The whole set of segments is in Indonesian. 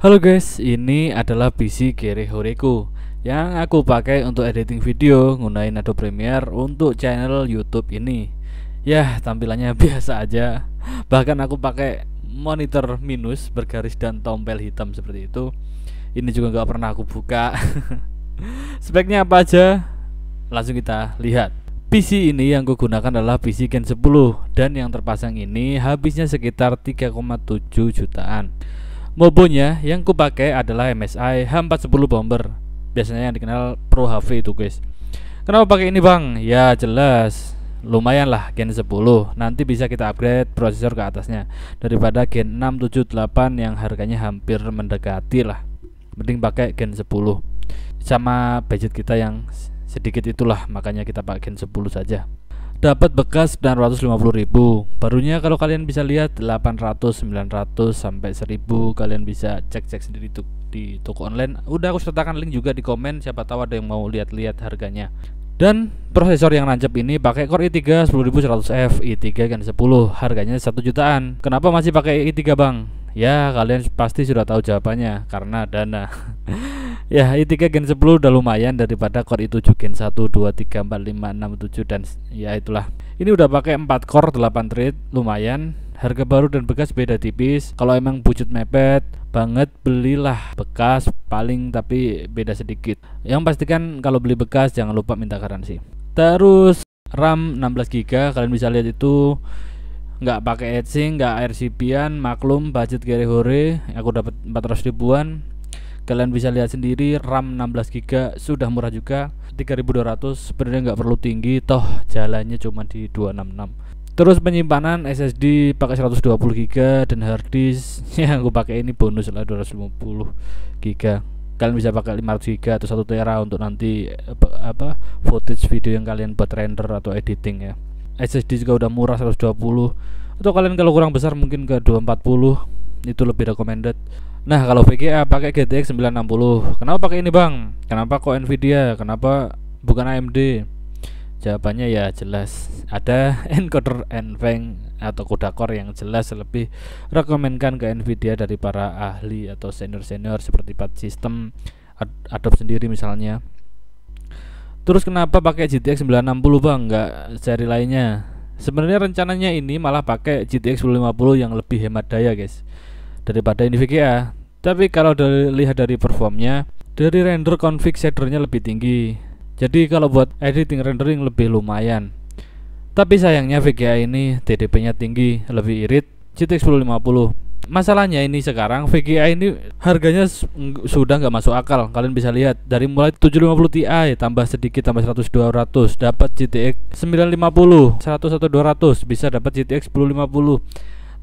Halo guys, ini adalah PC Kere Horeku yang aku pakai untuk editing video gunain Adobe Premiere untuk channel YouTube ini. Ya, tampilannya biasa aja. Bahkan aku pakai monitor minus bergaris dan tombel hitam seperti itu. Ini juga nggak pernah aku buka. Speknya apa aja? Langsung kita lihat. PC ini yang kugunakan adalah PC Gen 10 dan yang terpasang ini habisnya sekitar 3,7 jutaan. Mobonya yang kupakai adalah MSI H410 Bomber, biasanya yang dikenal Pro HV itu guys. Kenapa pakai ini bang? Ya jelas, lumayan lah Gen 10. Nanti bisa kita upgrade prosesor ke atasnya daripada Gen 6, 7, 8 yang harganya hampir mendekati lah. Mending pakai Gen 10 sama budget kita yang sedikit itulah, makanya kita pakai Gen 10 saja. Dapat bekas 950.000, barunya kalau kalian bisa lihat 800, 900 sampai 1000. Kalian bisa cek-cek sendiri di toko online. Udah aku sertakan link juga di komen, siapa tahu ada yang mau lihat-lihat harganya. Dan prosesor yang nancep ini pakai Core i3 10100F, i3 Gen 10, harganya 1 jutaan. Kenapa masih pakai i3 bang? Ya kalian pasti sudah tahu jawabannya, karena dana. Ya i3 Gen 10 udah lumayan daripada Core i7 Gen 1, 2, 3, 4, 5, 6, 7 dan ya itulah. Ini udah pakai 4 core 8 thread, lumayan. Harga baru dan bekas beda tipis. Kalau emang budget mepet banget, belilah bekas paling, tapi beda sedikit. Yang pastikan kalau beli bekas jangan lupa minta garansi. Terus RAM 16GB, kalian bisa lihat itu nggak pakai heatsink, nggak RGB-an, maklum budget Kere Hore, aku dapat 400 ribuan. Kalian bisa lihat sendiri, RAM 16GB sudah murah juga, 3.200. Sebenarnya nggak perlu tinggi, toh jalannya cuma di 266. Terus penyimpanan SSD pakai 120GB dan harddisk yang aku pakai ini bonus lah 250GB. Kalian bisa pakai 500GB atau 1 tera untuk nanti footage video yang kalian buat render atau editing ya. SSD juga udah murah 120, atau kalian kalau kurang besar mungkin ke 240, itu lebih recommended. Nah kalau VGA pakai GTX 960. Kenapa pakai ini bang? Kenapa kok Nvidia? Kenapa bukan AMD? Jawabannya ya jelas, ada encoder NVENC atau CUDA core yang jelas lebih rekomendkan ke Nvidia dari para ahli atau senior-senior seperti Pat System, Adobe sendiri misalnya. Terus kenapa pakai GTX 960 bang, nggak seri lainnya? Sebenarnya rencananya ini malah pakai GTX 1050 yang lebih hemat daya guys daripada ini VGA. Tapi kalau dilihat dari performnya, dari render config shadernya lebih tinggi, jadi kalau buat editing rendering lebih lumayan. Tapi sayangnya VGA ini TDP nya tinggi, lebih irit GTX 1050. Masalahnya ini sekarang VGA ini harganya sudah nggak masuk akal. Kalian bisa lihat dari mulai 750 Ti tambah sedikit tambah 100 200 dapat GTX 950, 100 atau 200 bisa dapat GTX 1050,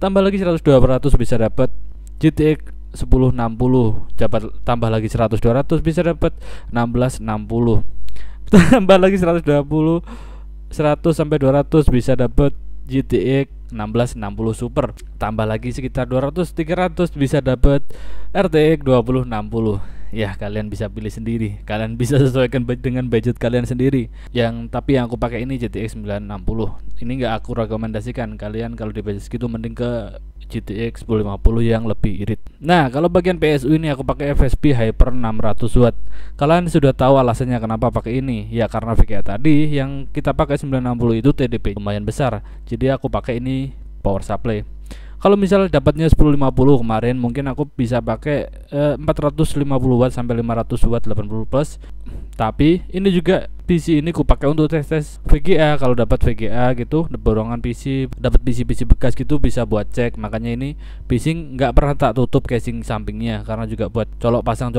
tambah lagi 100 200 bisa dapat GTX 1060, dapat tambah lagi 100 200 bisa dapat 1660, tambah lagi 120 100 sampai 200 bisa dapat GTX 1660 Super, tambah lagi sekitar 200 300 bisa dapat RTX 2060. Ya kalian bisa pilih sendiri, kalian bisa sesuaikan dengan budget kalian sendiri. Tapi yang aku pakai ini GTX 960. Ini nggak aku rekomendasikan. Kalian kalau di budget segitu mending ke GTX 1050 yang lebih irit. Nah kalau bagian PSU ini aku pakai FSP Hyper 600W. Kalian sudah tahu alasannya kenapa pakai ini. Ya karena VGA tadi yang kita pakai 960 itu TDP lumayan besar, jadi aku pakai ini power supply. Kalau misal dapatnya 1050 kemarin, mungkin aku bisa pakai 450W sampai 500W 80+. Tapi ini juga PC ini ku pakai untuk tes VGA. Kalau dapat VGA gitu, borongan PC, dapat PC bekas gitu bisa buat cek. Makanya ini PC nggak pernah tak tutup casing sampingnya, karena juga buat colok pasang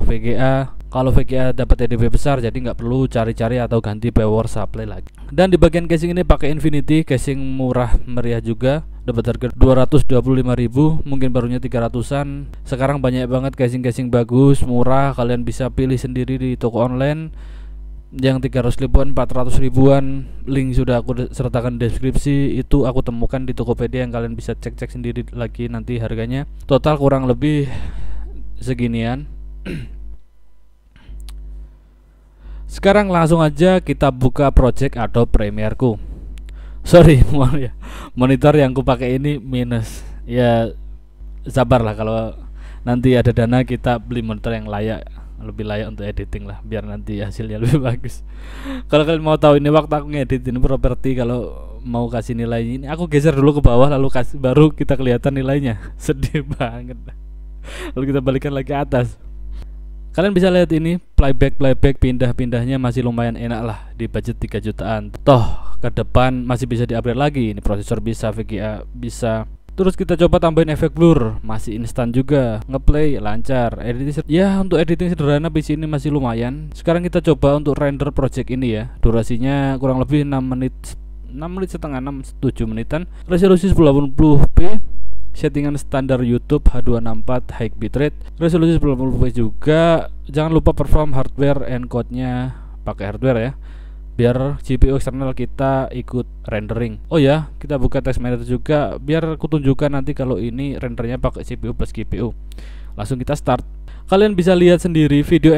VGA. Kalau VGA dapat TDP besar, jadi nggak perlu cari-cari atau ganti power supply lagi. Dan di bagian casing ini pakai Infinity, casing murah meriah juga, dapat harga 225.000, mungkin barunya 300-an. Sekarang banyak banget casing bagus, murah, kalian bisa pilih sendiri di toko online. Yang 300 ribuan, 400 ribuan, link sudah aku sertakan di deskripsi. Itu aku temukan di Tokopedia, yang kalian bisa cek-cek sendiri lagi nanti harganya. Total kurang lebih seginian. Sekarang langsung aja kita buka project Adobe Premiere ku. Sorry monitor yang ku pakai ini minus. Ya sabarlah kalau nanti ada dana kita beli monitor yang lebih layak untuk editing lah, biar nanti hasilnya lebih bagus. Kalau kalian mau tahu ini waktu aku ngedit ini properti, kalau mau kasih nilai ini aku geser dulu ke bawah lalu kasih, baru kita kelihatan nilainya. Sedih banget. Lalu kita balikan lagi ke atas. Kalian bisa lihat ini playback pindah-pindahnya masih lumayan enak lah di budget 3 jutaan. Toh ke depan masih bisa di-upgrade lagi. Ini prosesor bisa, VGA bisa. Terus kita coba tambahin efek blur, masih instan juga, ngeplay lancar, editing ya untuk editing sederhana PC ini masih lumayan. Sekarang kita coba untuk render project ini ya, durasinya kurang lebih 6 menit setengah, 7 menitan, resolusi 1080p, settingan standar YouTube H264 high bitrate, resolusi 1080p juga. Jangan lupa perform hardware encode-nya pakai hardware ya, biar GPU eksternal kita ikut rendering. Oh ya, kita buka text manager juga biar aku tunjukkan nanti kalau ini rendernya pakai CPU plus GPU. Langsung kita start. Kalian bisa lihat sendiri video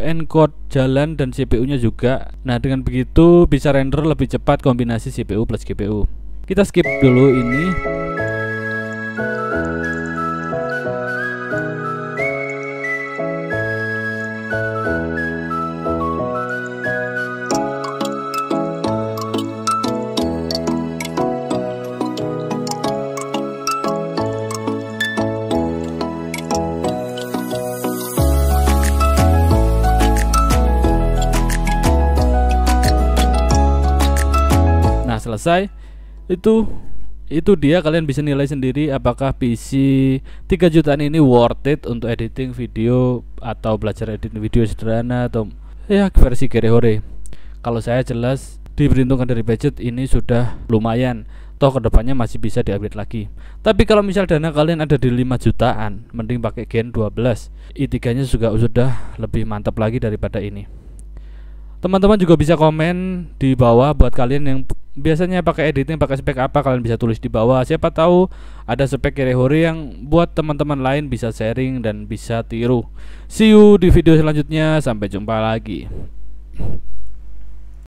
encode jalan dan CPU-nya juga. Nah, dengan begitu bisa render lebih cepat kombinasi CPU plus GPU. Kita skip dulu ini. Selesai. Itu dia, kalian bisa nilai sendiri apakah PC 3 jutaan ini worth it untuk editing video atau belajar editing video sederhana atau ya versi Gerehore. Kalau saya jelas diperhitungkan dari budget ini sudah lumayan. Toh kedepannya masih bisa di-upgrade lagi. Tapi kalau misal dana kalian ada di 5 jutaan, mending pakai Gen 12. i3 nya juga sudah lebih mantap lagi daripada ini. Teman-teman juga bisa komen di bawah buat kalian yang biasanya pakai editing pakai spek apa, kalian bisa tulis di bawah. Siapa tahu ada spek Gerehore yang buat teman-teman lain bisa sharing dan bisa tiru. See you di video selanjutnya, sampai jumpa lagi.